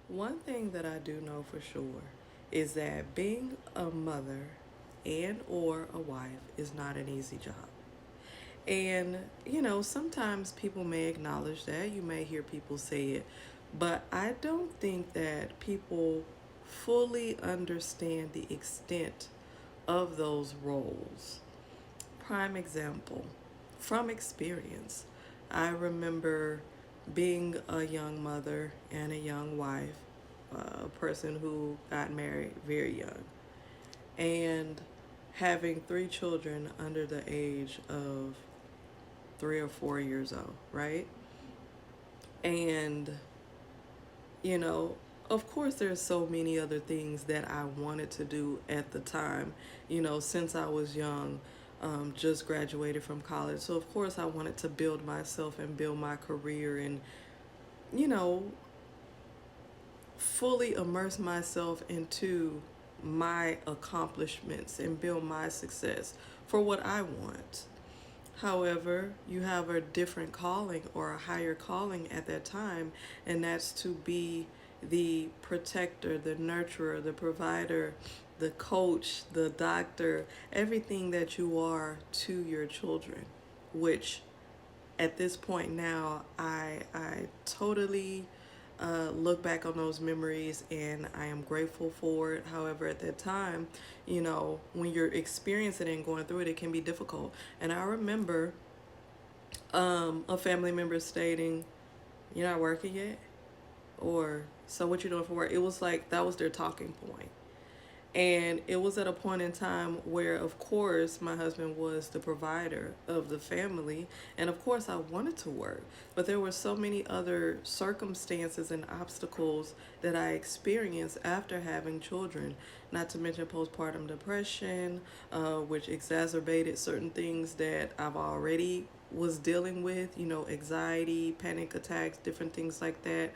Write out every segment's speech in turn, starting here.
One thing that I do know for sure is that being a mother and or a wife is not an easy job. And, sometimes people may acknowledge that. You may hear people say it. But I don't think that people fully understand the extent of those roles. Prime example, from experience, I remember being a young mother and a young wife, a person who got married very young, and having three children under the age of 3 or 4 years old, right? And, you know, of course, there's so many other things that I wanted to do at the time, since I was young, just graduated from college. So, of course, I wanted to build myself and build my career and, you know, fully immerse myself into my accomplishments and build my success for what I want. However, you have a different calling or a higher calling at that time, and that's to be the protector, the nurturer, the provider, the coach, the doctor, everything that you are to your children, which at this point now, I totally look back on those memories and I am grateful for it. However, at that time, when you're experiencing it and going through it, it can be difficult. And I remember a family member stating, "You're not working yet?" Or, "So what you doing for work?" It was like that was their talking point. And it was at a point in time where, of course, my husband was the provider of the family. And of course, I wanted to work. But there were so many other circumstances and obstacles that I experienced after having children, not to mention postpartum depression, which exacerbated certain things that I've already was dealing with, anxiety, panic attacks, different things like that.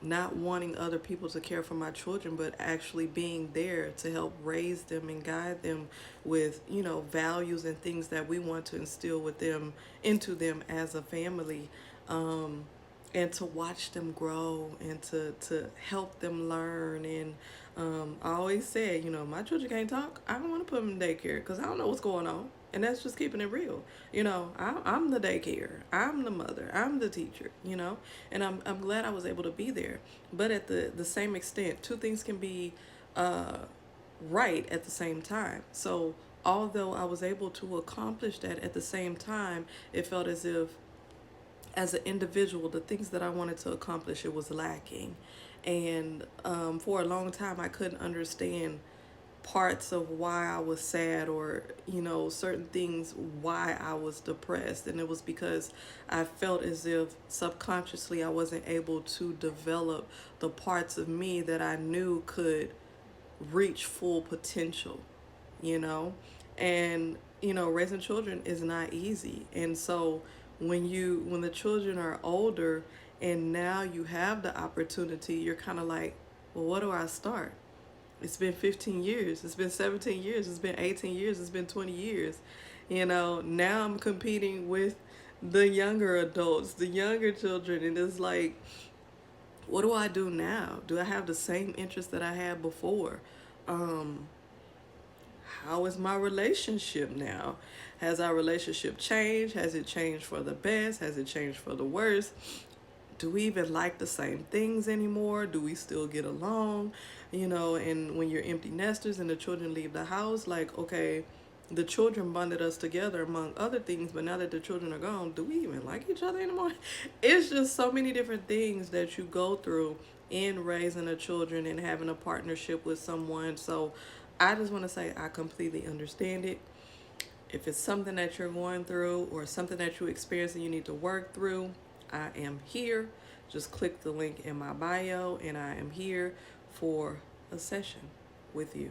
Not wanting other people to care for my children, but actually being there to help raise them and guide them with, values and things that we want to instill with them into them as a family. And to watch them grow and to help them learn. And I always said, my children can't talk. I don't want to put them in daycare because I don't know what's going on. And that's just keeping it real. I'm the daycare. I'm the mother. I'm the teacher, And I'm glad I was able to be there. But at the same extent, two things can be right at the same time. So although I was able to accomplish that at the same time, it felt as if as an individual, the things that I wanted to accomplish, it was lacking. And for a long time, I couldn't understand parts of why I was sad or, certain things why I was depressed. And it was because I felt as if subconsciously I wasn't able to develop the parts of me that I knew could reach full potential, you know? And, raising children is not easy. And so when the children are older and now you have the opportunity, you're kind of like, well, what do I start? It's been 15 years. It's been 17 years. It's been 18 years. It's been 20 years. Now I'm competing with the younger adults, the younger children. And it's like, what do I do now? Do I have the same interest that I had before? How is my relationship now? Has our relationship changed? Has it changed for the best? Has it changed for the worst? Do we even like the same things anymore? Do we still get along? And when you're empty nesters and the children leave the house, like, okay, the children bonded us together among other things, but now that the children are gone, do we even like each other anymore? It's just so many different things that you go through in raising the children and having a partnership with someone. So I just want to say I completely understand it. If it's something that you're going through or something that you experience and you need to work through, I am here. Just click the link in my bio and I am here for a session with you.